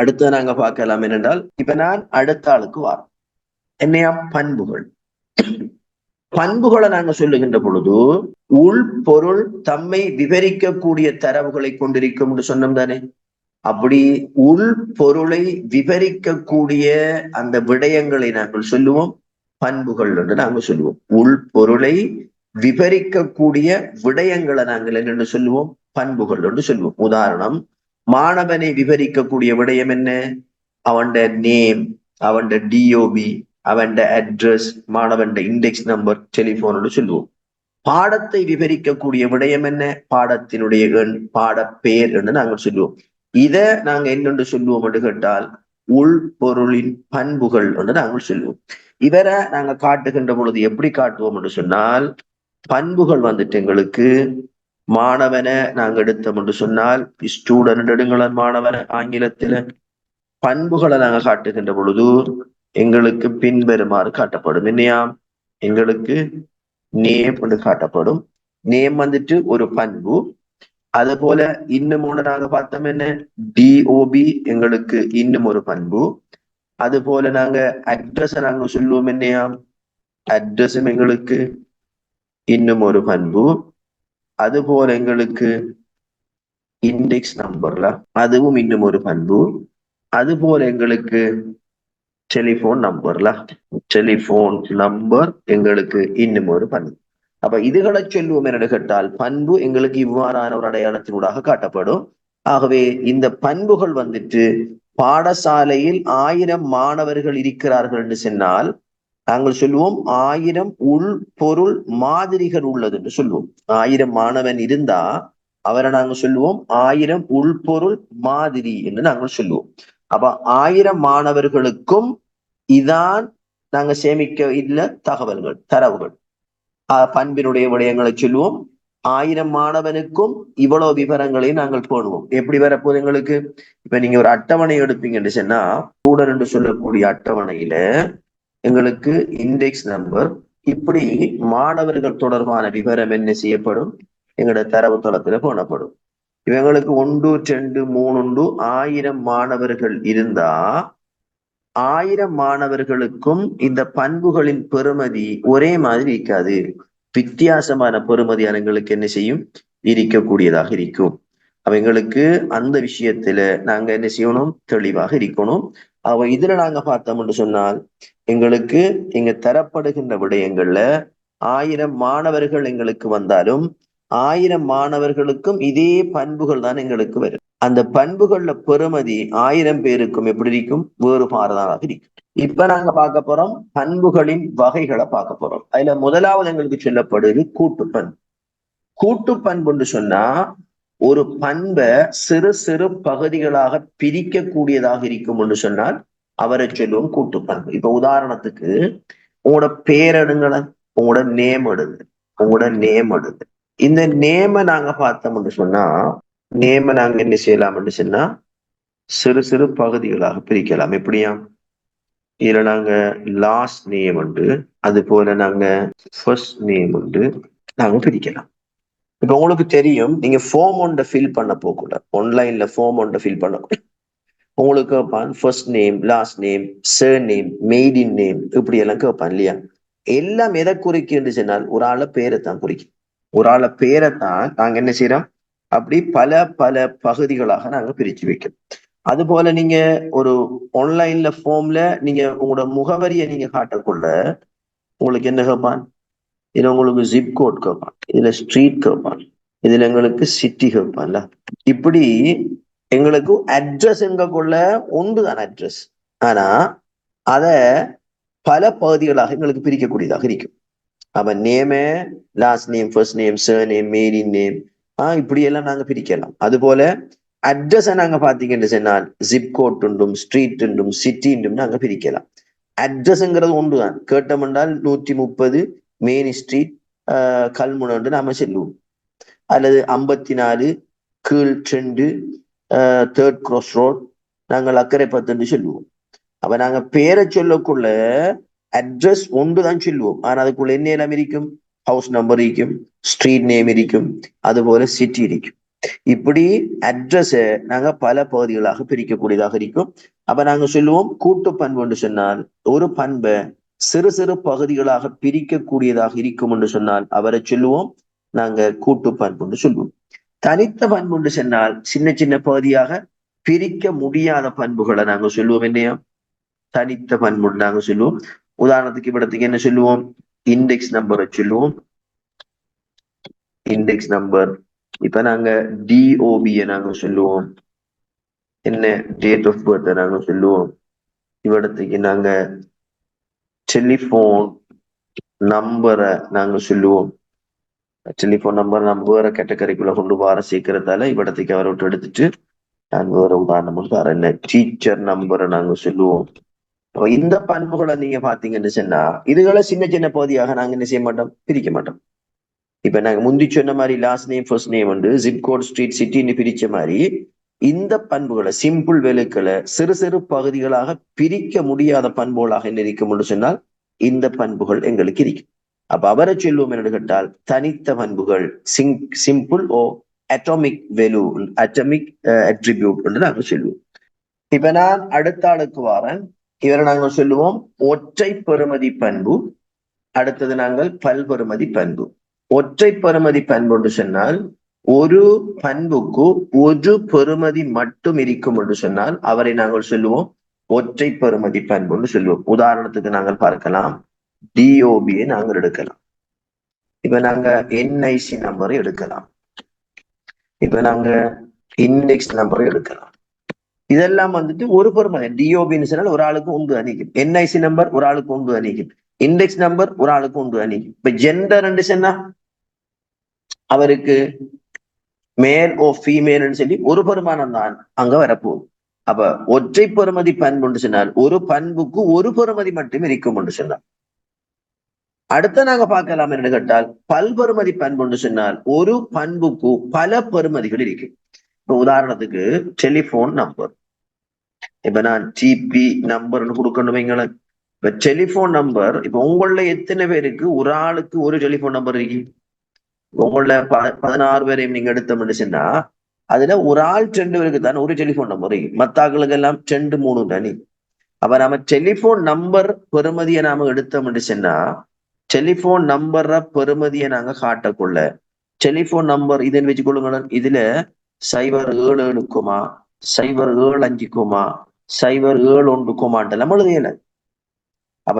அடுத்து நாங்க பார்க்கலாம் என்னென்றால், இப்ப நான் அடுத்த ஆளுக்கு வாரம் என்னையா பண்புகள். பண்புகளை நாங்க சொல்லுகின்ற பொழுது உள் பொருள் தம்மை விவரிக்கக்கூடிய தரவுகளை கொண்டிருக்கும் என்று சொன்னோம் தானே. அப்படி உள் பொருளை விவரிக்கக்கூடிய அந்த விடயங்களை நாங்கள் சொல்லுவோம் பண்புகள் என்று நாங்கள் சொல்லுவோம். உள் பொருளை விவரிக்கக்கூடிய விடயங்களை நாங்கள் என்னென்னு சொல்லுவோம் பண்புகள் என்று சொல்லுவோம். உதாரணம், மாணவனை விவரிக்கக்கூடிய விடயம் என்ன? அவன் நேம், அவன் டிஓபி, அவன் அட்ரஸ், மாணவன் இண்டெக்ஸ் நம்பர், டெலிபோன் சொல்லுவோம். பாடத்தை விவரிக்கக்கூடிய விடயம் என்ன? பாடத்தினுடைய எண், பாட பெயர் என்று நாங்கள் சொல்லுவோம். இத நாங்க என்னென்று சொல்லுவோம் என்று கேட்டால் உள் பொருளின் பண்புகள் என்று நாங்கள் சொல்லுவோம். இவரை நாங்க காட்டுகின்ற பொழுது எப்படி காட்டுவோம் என்று சொன்னால், பண்புகள் வந்துட்டு எங்களுக்கு மாணவனை நாங்க எடுத்தோம் என்று சொன்னால் ஸ்டூடெண்ட் எடுங்கள மாணவனை ஆங்கிலத்துல. பண்புகளை நாங்க காட்டுகின்ற பொழுது எங்களுக்கு பின்வருமாறு காட்டப்படும். என்னையா? எங்களுக்கு நேம் என்று காட்டப்படும். நேம் வந்துட்டு ஒரு பண்பு. அது போல இன்னும் ஒன்று நாங்க பார்த்தோம் என்ன? டிஓபி எங்களுக்கு இன்னும் ஒரு பண்பு. அது போல நாங்க அட்ரஸ் நாங்க சொல்லுவோம் என்னையா? அட்ரஸும் எங்களுக்கு இன்னும் ஒரு பண்பு. அது போல எங்களுக்கு இண்டெக்ஸ் நம்பர்ல அதுவும் இன்னும் ஒரு பண்பு. அது போல எங்களுக்கு டெலிபோன் நம்பர்ல டெலிபோன் நம்பர் எங்களுக்கு இன்னும் ஒரு பண்பு. அப்ப இதுகளை சொல்லுவோம் என்று கேட்டால் பண்பு எங்களுக்கு இவ்வாறான ஒரு அடையாளத்தினூடாக காட்டப்படும். ஆகவே இந்த பண்புகள் வந்துட்டு பாடசாலையில் 1000 மாணவர்கள் இருக்கிறார்கள் என்று சொன்னால் நாங்கள் சொல்லுவோம் 1000 உள் பொருள் மாதிரிகள் உள்ளது என்று சொல்லுவோம். 1000 மாணவன் இருந்தா அவரை நாங்கள் சொல்லுவோம் 1000 உள்பொருள் மாதிரி என்று நாங்கள் சொல்லுவோம். அப்ப 1000 மாணவர்களுக்கும் இதான் நாங்க சேமிக்க இல்ல தகவல்கள், தரவுகள். பண்பினுடைய விடயங்களை சொல்லுவோம். 1000 மாணவனுக்கும் இவ்வளவு விவரங்களை நாங்கள் போடுவோம். எப்படி வரப்போது எங்களுக்கு? இப்ப நீங்க ஒரு அட்டவணை எடுப்பீங்கன்னு சொன்னா ஸ்டூடண்ட் என்று சொல்லக்கூடிய அட்டவணையில எங்களுக்கு இண்டெக்ஸ் நம்பர், இப்படி மாணவர்கள் தொடர்பான விவரம் என்ன செய்யப்படும்? எங்களோட தரவுத்தளத்துல போனப்படும். இவங்களுக்கு 1, 2, 3 1000 மாணவர்கள் இருந்தா 1000 மாணவர்களுக்கும் இந்த பண்புகளின் பெறுமதி ஒரே மாதிரி இருக்காது. வித்தியாசமான பெறுமதியான எங்களுக்கு என்ன செய்யும்? இருக்கக்கூடியதாக இருக்கும். அவங்களுக்கு அந்த விஷயத்துல நாங்க என்ன செய்யணும்? தெளிவாக இருக்கணும். இதுல நாங்க பார்த்தோம்னு சொன்னால் எங்களுக்கு இங்க தரப்படுகின்ற விடயங்கள்ல 1000 மாணவர்கள் எங்களுக்கு வந்தாலும் 1000 மாணவர்களுக்கும் இதே பண்புகள் தான் எங்களுக்கு வரும். அந்த பண்புகள்ல பெறுமதி 1000 பேருக்கும் எப்படி இருக்கும்? வேறுபாடுதான் இருக்கும். இப்ப நாங்க பார்க்க போறோம் பண்புகளின் வகைகளை பார்க்க போறோம். அதுல முதலாவது எங்களுக்கு சொல்லப்படுது கூட்டு பண்பு. கூட்டு பண்புன்னு சொன்னா ஒரு பண்பை சிறு சிறு பகுதிகளாக பிரிக்கக்கூடியதாக இருக்கும் என்று சொன்னால் அவரை சொல்லுவோம் கூட்டு பண்பு. இப்ப உதாரணத்துக்கு உங்களோட பேர் எடுங்கள, உங்களோட நேம் எடுங்க, உங்களோட நேம் எடுங்க. இந்த நேம நாங்க பார்த்தோம்னு சொன்னா நேம நாங்க என்ன செய்யலாம்னு சொன்னா சிறு சிறு பகுதிகளாக பிரிக்கலாம். எப்படியா? இதுல நாங்க லாஸ்ட் நேம் உண்டு, அது போல நாங்க ஃபர்ஸ்ட் நேம் உண்டு, நாங்க பிரிக்கலாம். இப்ப உங்களுக்கு தெரியும், நீங்க ஃபார்ம் ஒன்றை ஃபில் பண்ண போகக்கூட, ஆன்லைன்ல ஃபார்ம் ஒன்றை ஃபில் பண்ணக்கூட உங்களுக்கு கேட்பான் first name, last name, surname, maiden name, இப்படி எல்லாம் கேட்பான் இல்லையா? எல்லாம் எதை குறிக்குன்னு சொன்னால் ஒரு ஆளை பேரை தான் குறிக்கும். ஒரு ஆளை பேரை தான் நாங்க என்ன செய்யறோம்? அப்படி பல பல பகுதிகளாக நாங்க பிரிச்சு வைக்கிறோம். அது போல நீங்க ஒரு ஆன்லைன்ல ஃபார்ம்ல நீங்க உங்களோட முகவரியை நீங்க காட்டக்குள்ள உங்களுக்கு என்ன கேட்பான்? இதுல உங்களுக்கு ஜிப் கோட் கேட்பான், இதுல ஸ்ட்ரீட் கேட்பான், இதுல எங்களுக்கு சிட்டி கேட்பான்ல. இப்படி எங்களுக்கு அட்ரஸ் எங்கக்குள்ள ஒன்றுதான் அட்ரஸ். ஆனா அத பல பகுதிகளாக எங்களுக்கு பிரிக்கக்கூடியதாக இருக்கும். அப்ப name, last name, first name, surname, maiden name, இப்படி எல்லாம் நாங்க பிரிக்கலாம். அது போல அட்ரஸை நாங்க பாத்தீங்கன்னு சொன்னால் ஜிப் கோட் உண்டும், ஸ்ட்ரீட் உண்டும், சிட்டி உண்டும் நாங்க பிரிக்கலாம். அட்ரஸ்ங்கிறது ஒன்றுதான். கேட்டோம் என்றால் 130 மெயின் ஸ்ட்ரீட் கல்முனை நாம செல்லுவோம். அல்லது 54 கீழ் 2 தேர்ட் கிராஸ் ரோட் நாங்கள் அக்கறை 10 சொல்லுவோம். அப்ப நாங்க பேரை சொல்லக்குள்ள அட்ரஸ் ஒன்று தான் சொல்லுவோம். ஆனா அதுக்குள்ள என்ன எல்லாம் இருக்கும்? ஹவுஸ் நம்பர் இருக்கும், ஸ்ட்ரீட் நேம் இருக்கும், அது போல சிட்டி இருக்கும். இப்படி அட்ரஸ நாங்க பல பகுதிகளாக பிரிக்கக்கூடியதாக இருக்கும். அப்ப நாங்க சொல்லுவோம் கூட்டு பண்பு என்று சொன்னால் ஒரு பண்பை சிறு சிறு பகுதிகளாக பிரிக்கக்கூடியதாக இருக்கும் என்று சொன்னால் அவரை சொல்லுவோம் நாங்க கூட்டு பண்பு என்று சொல்லுவோம். தனித்த பண்பு என்று சொன்னால் சின்ன சின்ன பகுதியாக பிரிக்க முடியாத பண்புகளை நாங்க சொல்லுவோம். என்னையா தனித்த பண்பு நாங்க சொல்லுவோம். உதாரணத்துக்கு இவ்விடத்துக்கு என்ன சொல்லுவோம்? இண்டெக்ஸ் நம்பரை சொல்லுவோம். Index number. இப்ப நாங்க டிஓபியை நாங்க சொல்லுவோம். என்ன டேட் ஆஃப் பர்த் நாங்க சொல்லுவோம். இவ்விடத்துக்கு நாங்க டெலிபோன் நம்பரை நாங்க சொல்லுவோம். டெலிபோன் நம்பர் நம்ம வேற கேட்டகரிக்குள்ள கொண்டு வர சீக்கிரத்தால இவ்விடத்துக்கு அவரை விட்டு எடுத்துட்டு நான் வேற உதாரணம் தர என்ன டீச்சர் நம்பரை நாங்க சொல்லுவோம். இந்த பண்புகளை நீங்க பாத்தீங்கன்னு சொன்னா இதுகளை சின்ன சின்ன பகுதியாக நாங்க என்ன செய்ய மாட்டோம், பிரிக்க மாட்டோம். இப்ப நாங்க முந்தி சொன்ன மாதிரி லாஸ்ட் நேம் ஃபர்ஸ்ட் நேம் வந்து ஜிப்கோட் ஸ்ட்ரீட் சிட்டின்னு பிரிச்ச மாதிரி இந்த பண்புகளை சிம்பிள் வேலைகளை சிறு சிறு பகுதிகளாக பிரிக்க முடியாத பண்புகளாக என்ன இருக்கும் சொன்னால் இந்த பண்புகள் எங்களுக்கு இருக்கும். அப்ப அவரை சொல்லுவோம் என்று கேட்டால் தனித்த பண்புகள் சிம்பிள் ஓ அட்டாமிக் வேல்யூ அட்டாமிக் அட்ரிபியூட் என்று நாங்கள் சொல்லுவோம். இப்ப நான் அடுத்த ஆளுக்கு வரேன். இவரை நாங்கள் சொல்லுவோம் ஒற்றை பெறுமதி பண்பு. அடுத்தது நாங்கள் பல்பெறுமதி பண்பு. ஒற்றை பெறுமதி பண்பு என்று சொன்னால் ஒரு பண்புக்கு ஒரு பெறுமதி மட்டும் இருக்கும் என்று சொன்னால் அவரை நாங்கள் சொல்லுவோம் ஒற்றை பெறுமதி பண்பு என்று சொல்லுவோம். உதாரணத்துக்கு நாங்கள் பார்க்கலாம் டிஓபியை நாங்கள் எடுக்கலாம். இப்ப நாங்க என்ஐசி நம்பரை எடுக்கலாம். இப்ப நாங்க இண்டெக்ஸ் நம்பரை எடுக்கலாம். இதெல்லாம் வந்துட்டு ஒரு பெறுமதி. டிஓபின்னு சொன்னால் ஒரு ஆளுக்கு ஒன்று அணிக்கும். என்ஐசி நம்பர் ஒரு ஆளுக்கு ஒன்று அணிக்கும். இண்டெக்ஸ் நம்பர் ஒரு ஆளுக்கு ஒன்று அணிக்கும். இப்ப ஜெண்டர் சொன்னா அவருக்கு மேல் ஓ ஃபீமேல் சொல்லி ஒரு பெருமானம் தான் அங்க வரப்போகுது. அப்ப ஒற்றை பெறுமதி பண்பு சொன்னால் ஒரு பண்புக்கு ஒரு பெறுமதி மட்டும் இருக்கும் என்று சொன்னார். அடுத்த நாங்க பார்க்கலாம் என்று கேட்டால் பல்பெறுமதி பண்பு சொன்னால் ஒரு பண்புக்கு பல பெறுமதிகள் இருக்கும். இப்ப உதாரணத்துக்கு டெலிபோன் நம்பர். இப்ப நான் டிபி நம்பர்னு கொடுக்கணும் வைங்களேன். இப்ப டெலிபோன் நம்பர் இப்ப உங்கள எத்தனை பேருக்கு ஒரு ஆளுக்கு ஒரு டெலிபோன் நம்பர் இருக்கு? உங்கள 16 பேரையும் நீங்க எடுத்தோம்னு சொன்னா அதுல ஒரு ஆள் 2 பேருக்கு தானே ஒரு டெலிபோன் நம்பர் இருக்கு. மத்த ஆளுக்கு எல்லாம் 2 3 தானே. அப்ப நம்ம டெலிபோன் நம்பர் பெறுமதியை நாம எடுத்தோம்னு சொன்னா டெலிபோன் நம்பர் பெறுமதியை நாங்க காட்டக்குள்ள டெலிபோன் நம்பர் இதுன்னு வச்சுக்கொள்ளுங்க. இதுல 077 075 071 நம்ம எழுதியல. அப்ப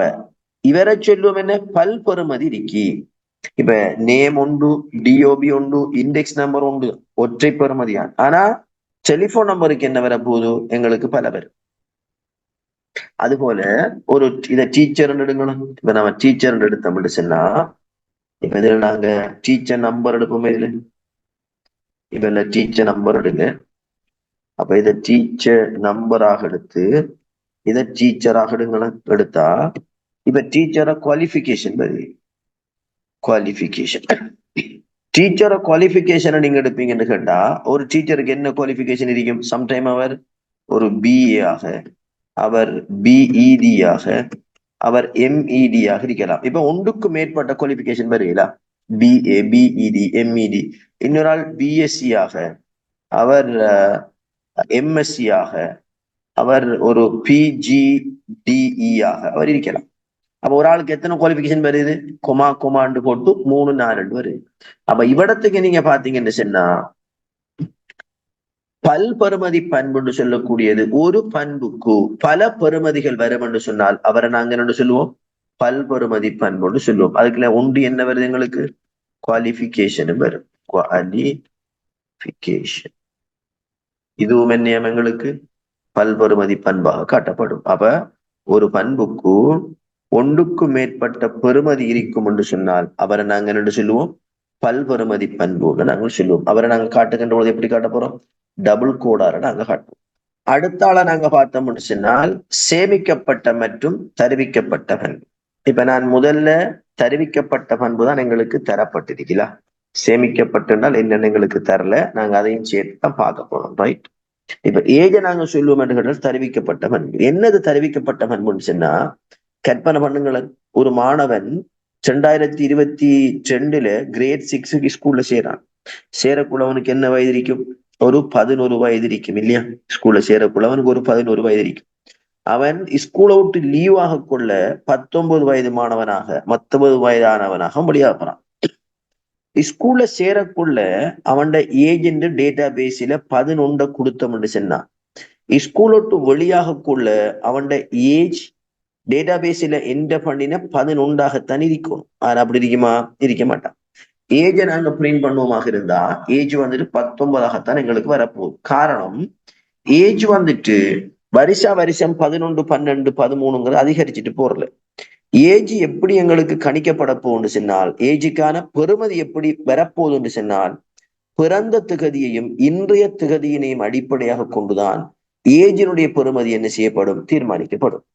இவரை சொல்லுவோம் என்ன பல்பெறுமதி இருக்கி. இப்ப நேம் உண்டு, டிஓபி உண்டு, இண்டெக்ஸ் நம்பர் உண்டு, ஒற்றை பெறுமதியான். ஆனா டெலிபோன் நம்பருக்கு என்ன வர போகுது எங்களுக்கு பல பேர். அது போல ஒரு இத டீச்சர் எடுக்கணும். இப்ப நம்ம டீச்சர் எடுத்தோம்னு சொன்னா இப்ப இதுல நாங்க டீச்சர் நம்பர் எடுப்போமே. இதுல இப்ப இந்த டீச்சர் நம்பர் எடுங்க. அப்ப இதை டீச்சர் நம்பராக எடுத்து இதை டீச்சராக எடுங்களேன். எடுத்தா இப்ப டீச்சரை குவாலிஃபிகேஷன் வருது. குவாலிஃபிகேஷன் டீச்சரை குவாலிஃபிகேஷனை நீங்க எடுப்பீங்கன்னு கேட்டா ஒரு டீச்சருக்கு என்ன குவாலிஃபிகேஷன் இருக்கும்? சம்டைம் அவர் ஒரு பிஏ ஆக, அவர் பிஇடி ஆக, அவர் எம்இடி ஆக இருக்கலாம். இப்ப ஒன்றுக்கு மேற்பட்ட குவாலிஃபிகேஷன் வருகிறா. BA, BEd, MEd. இன்னொரு ஆள் பிஎஸ்சி ஆக, அவர் எம்எஸ்சி ஆக, அவர் ஒரு பிஜிடிஇ ஆக அவர் இருக்கலாம். அப்ப ஒரு ஆளுக்கு எத்தனை குவாலிஃபிகேஷன் வருது? கொமாண்டு போட்டு 3 4 வருது. அப்ப இவ்விடத்துக்கு நீங்க பாத்தீங்கன்னு சொன்னா பல்பெறுமதி பண்புன்னு சொல்லக்கூடியது ஒரு பண்புக்கு பல பெறுமதிகள் வரும் என்று சொன்னால் அவரை நாங்க என்ன சொல்லுவோம்? பல்பெறுமதி பண்புன்னு சொல்லுவோம். அதுக்குள்ள ஒன்று என்ன வருது எங்களுக்கு? குவாலிஃபிகேஷன் வரும். குவாலிஃபிகேஷன் இதுவும் என்ன எங்களுக்கு பல்பெறுமதி பண்பாக காட்டப்படும். அப்ப ஒரு பண்புக்கு ஒன்றுக்கு மேற்பட்ட பெறுமதி இருக்கும் என்று சொன்னால் அவரை நாங்க என்ன சொல்லுவோம்? பல்பெறுமதி பண்புன்னு நாங்கள் சொல்லுவோம். அவரை நாங்க காட்டுகின்ற போது எப்படி காட்ட போறோம்? டபுள் கோடார நாங்க காட்டுவோம். அடுத்த ஆளை நாங்க பார்த்தோம்னு சொன்னால் சேமிக்கப்பட்ட மற்றும் தருவிக்கப்பட்ட பண்பு. இப்ப நான் முதல்ல தருவிக்கப்பட்ட பண்பு தான் எங்களுக்கு தரப்பட்டிருக்கலாம். சேமிக்கப்பட்டால் என்னென்ன எங்களுக்கு தரல, நாங்க அதையும் சேர்த்து தான் பார்க்க போறோம். ரைட். இப்ப ஏஜ நாங்க சொல்லுவோம் என்று கேட்டால் தருவிக்கப்பட்ட பண்பு. என்னது தருவிக்கப்பட்ட பண்புன்னு சொன்னா கற்பனை பண்ணுங்களேன். ஒரு மாணவன் 2022 கிரேட் 6 ஸ்கூல்ல சேரான். சேரக்குள்ளவனுக்கு என்ன வயது இருக்கும்? ஒரு 11 வயது இருக்கும் இல்லையா? ஸ்கூல்ல சேரக்குள்ளவனுக்கு ஒரு 11 வயது இருக்கும். அவன் ஸ்கூலை விட்டு லீவ் ஆக கொள்ள 19 வயது மாணவனாக 19 வயதானவனாக வெளியாகிறான். ஸ்கூல்ல சேரக்குள்ள அவன் ஏஜென்ட் டேட்டா பேஸ்ல 11 கொடுத்தோம்னு சொன்னான். ஸ்கூல் விட்டு வெளியாகக்குள்ள அவன் ஏஜ் டேட்டா பேஸ்ல என்டர் பண்ணின 11ஆகத்தான் இருக்கணும். ஆனா அப்படி இருக்குமா? இருக்க மாட்டான். ஏஜை நாங்க பிரிண்ட் பண்ணுவோமாக இருந்தா ஏஜ் வந்துட்டு 19ஆகத்தான் எங்களுக்கு வரப்போகுது. காரணம், ஏஜ் வந்துட்டு வருஷம் 11, 12, 13 அதிகரிச்சுட்டு போறல. ஏஜ் எப்படி எங்களுக்கு கணிக்கப்பட போகுன்னு சொன்னால், ஏஜுக்கான பெறுமதி எப்படி வரப்போகுதுன்னு சொன்னால், பிறந்த திகதியையும் இன்றைய திகதியினையும் அடிப்படையாக கொண்டுதான் ஏஜினுடைய பெறுமதி என்ன செய்யப்படும்? தீர்மானிக்கப்படும்.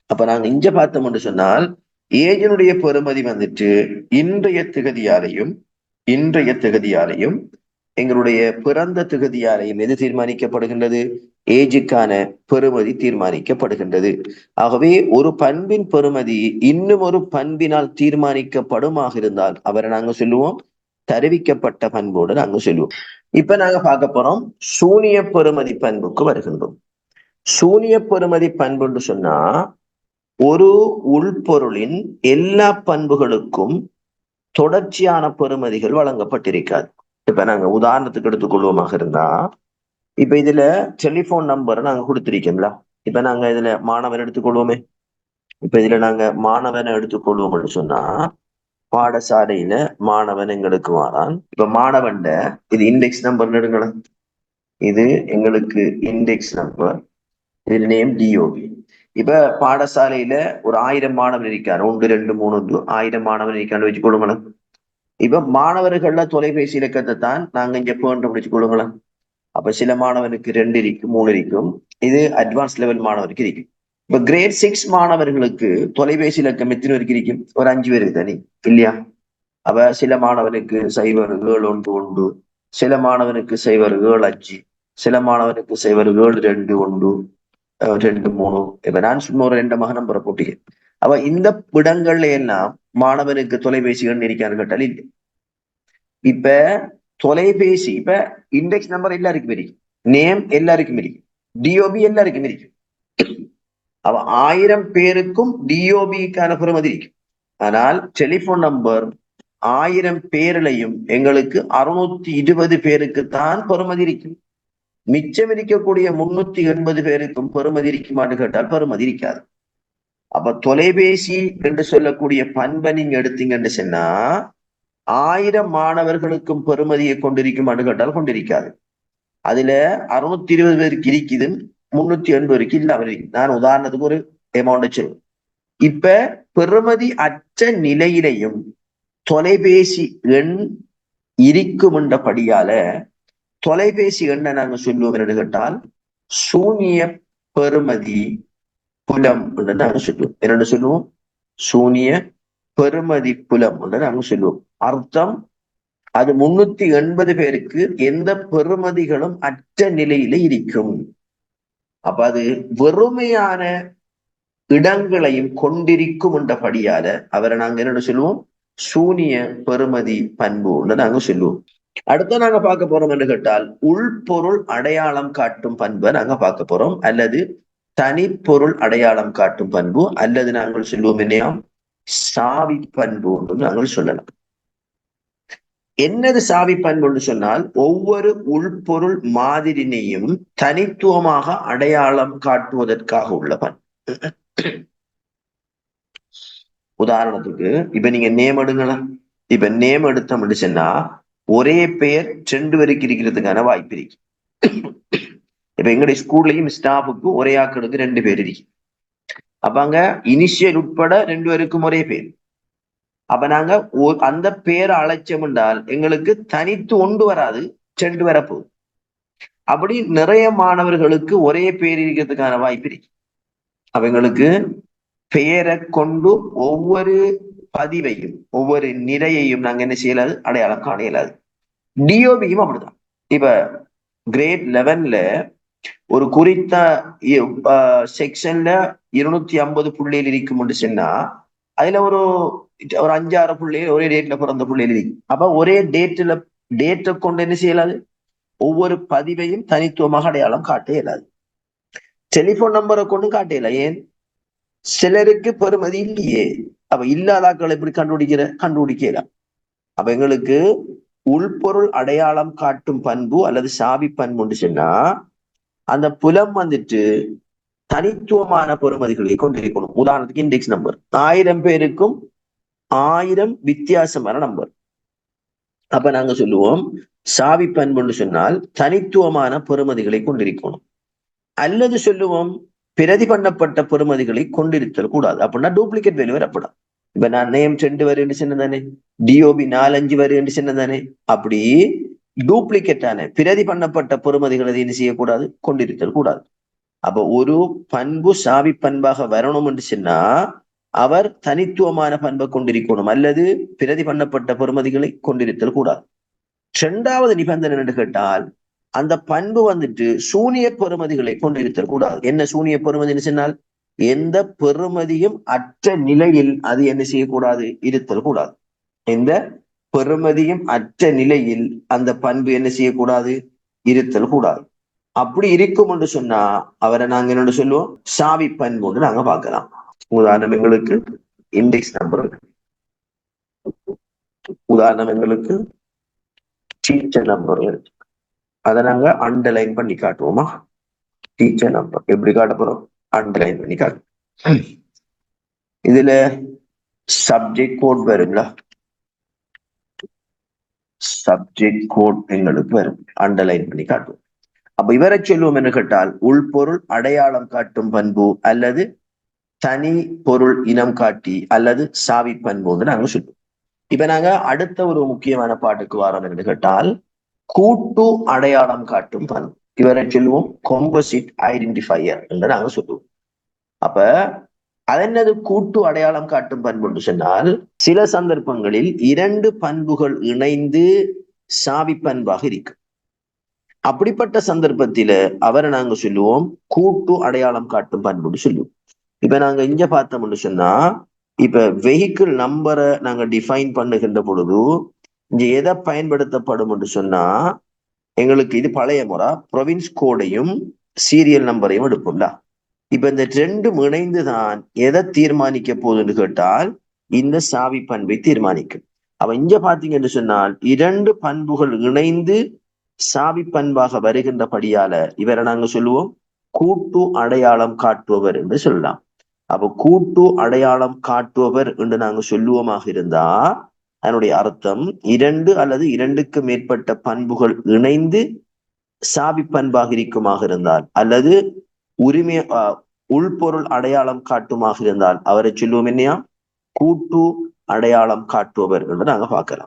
அப்ப நாங்க இங்க பார்த்தோம் என்று சொன்னால், ஏஜினுடைய பெறுமதி வந்துட்டு இன்றைய திகதியாலையும் எங்களுடைய பிறந்த திகதியாலையும் எது தீர்மானிக்கப்படுகின்றது? ஏஜுக்கான பெறுமதி தீர்மானிக்கப்படுகின்றது. ஆகவே ஒரு பண்பின் பெறுமதி இன்னும் ஒரு பண்பினால் தீர்மானிக்கப்படுமாக இருந்தால் அவரை நாங்க சொல்லுவோம் தருவிக்கப்பட்ட பண்போடு நாங்க சொல்லுவோம். இப்ப நாங்க பார்க்க போறோம் சூனிய பெறுமதி பண்புக்கு வருகின்றோம். சூனிய பெறுமதி பண்புன்னு சொன்னா, ஒரு உள்பொருளின் எல்லா பண்புகளுக்கும் தொடர்ச்சியான பெறுமதிகள் வழங்கப்பட்டிருக்காது. இப்ப நாங்க உதாரணத்துக்கு எடுத்துக்கொள்வோமாக இருந்தா, இப்ப இதுல டெலிபோன் நம்பர் நாங்க கொடுத்திருக்கோம்ல. இப்ப நாங்க இதுல மாணவன் எடுத்துக்கொள்வோமே. இப்ப இதுல நாங்க மாணவனை எடுத்துக்கொள்வோம்னு சொன்னா, பாடசாலையில மாணவன் எங்களுக்கு வாரான். இப்ப மாணவன் இது இண்டெக்ஸ் நம்பர் எடுங்களேன். இது எங்களுக்கு இண்டெக்ஸ் நம்பர், இது நேம் டிஓபி. இப்ப பாடசாலையில ஒரு 1000 மாணவன் இருக்காரு. 1, 2, 3, 1000 மாணவன் இருக்கான்னு வச்சு கொடுங்களேன். இப்ப மாணவர்கள்ல தொலைபேசி இலக்கத்தை தான் நாங்க இங்க கண்டுபிடிச்சு கொடுங்களேன். அப்ப சில மாணவனுக்கு 2 இருக்கும், 3 இருக்கும். இது அட்வான்ஸ் லெவல் மாணவருக்கு இருக்கும். இப்ப கிரேட் 6 மாணவர்களுக்கு தொலைபேசி இலக்கம் எத்தனை பேருக்கு இருக்கும்? ஒரு 5 பேருக்கு தனி இல்லையா? அப்ப சில மாணவனுக்கு 0, 7, 1, 1, சில மாணவனுக்கு 0, 7, 5, சில மாணவனுக்கு 0, 7, 2, 1, 2, 3. இப்ப நான் சும்மா ஒரு 2 நம்பரை போட்டீங்க. அப்ப இந்த இடங்கள்ல எல்லாம் மாணவனுக்கு தொலைபேசிகள் இருக்கான்னு கேட்டால் இல்லை. இப்ப தொலைபேசி, இப்ப இண்டெக்ஸ் நம்பர் எல்லாருக்கும் இருக்கும், நேம் எல்லாருக்கும் இருக்கும், டிஓபி எல்லாருக்கும் இருக்கும். அவ 1000 பேருக்கும் டிஓபிக்கான பெறுமதி இருக்கும். ஆனால் டெலிபோன் நம்பர் 1000 பேரிலையும் எங்களுக்கு 620 பேருக்கு தான் பெறுமதி இருக்கும். மிச்சம் இருக்கக்கூடிய 380 பேருக்கும் பெறுமதி இருக்குமான்னு கேட்டால் பெறுமதி இருக்காது. அப்ப தொலைபேசி என்று சொல்லக்கூடிய பண்பை நீங்க எடுத்தீங்கன்னு சொன்னா, 1000 மாணவர்களுக்கும் பெறுமதியை கொண்டிருக்குமான்னு கேட்டால் கொண்டிருக்காது. அதுல 620 பேருக்கு இருக்குது, 380 பேருக்கு இல்லாம இருக்கு. நான் உதாரணத்துக்கு ஒரு அமௌண்ட் சொல்லுவேன். இப்ப பெறுமதி அற்ற நிலையிலையும் தொலைபேசி எண் இருக்கும் என்றபடியால தொலைபேசி எண்ணை நாங்க சொல்லுவோம் என்று கேட்டால் சூனிய பெறுமதி புலம் என்று நாங்க சொல்லுவோம். என்னென்னு சொல்லுவோம்? சூனிய பெறுமதி புலம் என்று நாங்க சொல்லுவோம். அர்த்தம், அது 380 பேருக்கு எந்த பெறுமதிகளும் அற்ற நிலையில இருக்கும். அப்ப அது வெறுமையான இடங்களையும் கொண்டிருக்கும் என்றபடியால அவரை நாங்க என்ன சொல்லுவோம்? சூனிய பெறுமதி பண்பு நாங்க சொல்லுவோம். அடுத்த நாங்க பார்க்க போறோம் என்று கேட்டால் உள்பொருள் அடையாளம் காட்டும் பண்பை நாங்க பார்க்க போறோம், அல்லது தனிப்பொருள் அடையாளம் காட்டும் பண்பு, அல்லது நாங்கள் சொல்லுவோம் என்னையா சாவி பண்பு என்று நாங்கள் சொல்லலாம். என்னது சாவி பண்புன்னு சொன்னால், ஒவ்வொரு உள்பொருள் மாதிரினையும் தனித்துவமாக அடையாளம் காட்டுவதற்காக உள்ள பண்பு. உதாரணத்துக்கு இப்ப நீங்க நேம் எடுங்களா. இப்ப நேம் எடுத்தோம்னு சொன்னா ஒரே பெயர் 2 பேருக்கு இருக்கிறதுக்கான வாய்ப்பு இருக்கு. இப்ப எங்களுடைய ஸ்கூல்லையும் ஸ்டாஃபுக்கு ஒரே ஆக்களுக்கு 2 பேர் இருக்கு. அப்ப அங்க இனிஷியல் உட்பட 2 பேருக்கும் ஒரே பேர். அப்ப நாங்க அந்த பேரை அழைச்சோம் என்றால் எங்களுக்கு தனித்து ஒன்று வராது, 2 வரப்போகுது. அப்படி நிறைய மாணவர்களுக்கு ஒரே பேர் இருக்கிறதுக்கான வாய்ப்பு இருக்கு. அவங்களுக்கு பெயரை கொண்டு ஒவ்வொரு பதிவையும் ஒவ்வொரு நிறையையும் நாங்க என்ன செய்யலாது? அடையாளம் காண இயலாது. டிஓபியும் அப்படிதான். இப்ப கிரேட் 11ல ஒரு குறித்த செக்ஷன்ல 250 புள்ளியில் இருக்கும் சொன்னா அதுல ஒரு 5-6 புள்ளிகள் ஒரே டேட்ல பிறந்த புள்ளியில் இருக்கு. அப்ப ஒரே டேட்ல டேட்டை கொண்டு என்ன செய்யலாது, ஒவ்வொரு பதிவையும் தனித்துவமாக அடையாளம் காட்ட இயலாது. டெலிபோன் நம்பரை கொண்டு காட்டல. ஏன்? சிலருக்கு பெறுமதி இல்லையே. அப்ப இல்லாதாக்கள் எப்படி கண்டுபிடிக்கலாம். அப்ப எங்களுக்கு உள்பொருள் அடையாளம் காட்டும் பண்பு அல்லது சாவி பண்பு சொன்னா அந்த புலம் வந்துட்டு தனித்துவமான பெறுமதிகளை கொண்டிருக்கணும். உதாரணத்துக்கு இண்டெக்ஸ் நம்பர் 1000 பேருக்கும் 1000 வித்தியாசமான நம்பர். அப்ப நாங்க சொல்லுவோம் சாவி பண்புன்னு சொன்னால் தனித்துவமான பெறுமதிகளை கொண்டிருக்கணும். அல்லது சொல்லுவோம் பிரதி பண்ணப்பட்ட பெறுமதிகளை கொண்டிருத்தல் கூடாது. அப்படின்னா டூப்ளிகேட் வேல்யூ வரப்படாது. இப்ப நான் நேம் 2 வருன்னு சொன்னதானே, டிஓபி 4-5 வருன்னு சொன்னதானே, அப்படி டூப்ளிகேட்டான பிரதி பண்ணப்பட்ட பெறுமதிகளை என்ன செய்யக்கூடாது, கொண்டிருத்தல் கூடாது. அப்ப ஒரு பண்பு சாவி பண்பாக வரணும் என்று சொன்னா அவர் தனித்துவமான பண்பை கொண்டிருக்கணும், அல்லது பிரதி பண்ணப்பட்ட பெறுமதிகளை கொண்டிருத்தல் கூடாது. 2வது நிபந்தனை என்று கேட்டால் அந்த பண்பு வந்துட்டு சூனிய பெறுமதிகளை கொண்டிருத்தல் கூடாது. என்ன சூனிய பெறுமதின்னு சொன்னால் எந்த பெறுமதியும் அற்ற நிலையில் அது என்ன செய்யக்கூடாது, இருத்தல் கூடாது. எந்த பெறுமதியும் அற்ற நிலையில் அந்த பண்பு என்ன செய்யக்கூடாது, இருத்தல் கூடாது. அப்படி இருக்கும் என்று சொன்னா அவரை நாங்க என்ன சொல்லுவோம், சாவி பண்பு நாங்க பார்க்கலாம். உதாரணம் எங்களுக்கு இண்டெக்ஸ் நம்பர், உதாரணம் எங்களுக்கு டீச்சர் நம்பர், அதை நாங்க அண்டர்லைன் பண்ணி காட்டுவோமா. டீச்சர் நம்பர் எப்படி காட்ட போறோம், அண்டர்லைன் பண்ணி காட்டுவோம். இதுல சப்ஜெக்ட் கோட் வருங்களா, சப்ஜெக்ட் கோட் எங்களுக்கு வரும், அண்டர்லைன் பண்ணி காட்டுவோம். அப்ப இவரை சொல்லுவோம் என்று கேட்டால் உள்பொருள் அடையாளம் காட்டும் பண்பு அல்லது தனி பொருள் இனம் காட்டி அல்லது சாவி பண்பு நாங்க சொல்லுவோம். இப்ப நாங்க அடுத்த ஒரு முக்கியமான பாட்டுக்கு வரோம் என்று கேட்டால் கூட்டு அடையாளம் காட்டும் பண்பு. இவரை சொல்லுவோம் காம்போசிட் ஐடென்டிஃபையர் என்று நாங்க சொல்லுவோம். அப்ப அதென்னது கூட்டு அடையாளம் காட்டும் பண்பு என்று சொன்னால் சில சந்தர்ப்பங்களில் 2 பண்புகள் இணைந்து சாவி பண்பாக இருக்கு. அப்படிப்பட்ட சந்தர்ப்பத்தில அவரை நாங்க சொல்லுவோம் கூட்டு அடையாளம் காட்டும் பண்புன்னு சொல்லுவோம். இப்ப நாங்க இங்க பார்த்தோம்னு சொன்னா இப்ப வெஹிக்கிள் நம்பரை நாங்க டிஃபைன் பண்ணுகின்ற பொழுது இங்க எதை பயன்படுத்தப்படும் என்று சொன்னா எங்களுக்கு இது பழைய முறை ப்ரொவின்ஸ் கோடையும் சீரியல் நம்பரையும் எடுப்போம்ல. இப்ப இந்த 2ம் இணைந்துதான் எதை தீர்மானிக்க போகுதுன்னு கேட்டால் இந்த சாவி பண்பை தீர்மானிக்கும். அப்ப இங்க பாத்தீங்கன்னு சொன்னால் 2 பண்புகள் இணைந்து சாவி பண்பாக வருகின்றபடியால இவரை நாங்க சொல்லுவோம் கூட்டு அடையாளம் காட்டுபவர் என்று சொல்லலாம். அப்ப கூட்டு அடையாளம் காட்டுபவர் என்று நாங்க சொல்லுவோமாக இருந்தா அதனுடைய அர்த்தம் 2 அல்லது 2க்கு மேற்பட்ட பண்புகள் இணைந்து சாவி பண்பாக இருக்குமாக இருந்தால் அல்லது உரிமை உள்பொருள் அடையாளம் காட்டுமாக இருந்தால் அவரை சொல்லுவோம் என்னையா, கூட்டு அடையாளம் காட்டுபவர் என்று நாங்க பார்க்கலாம்.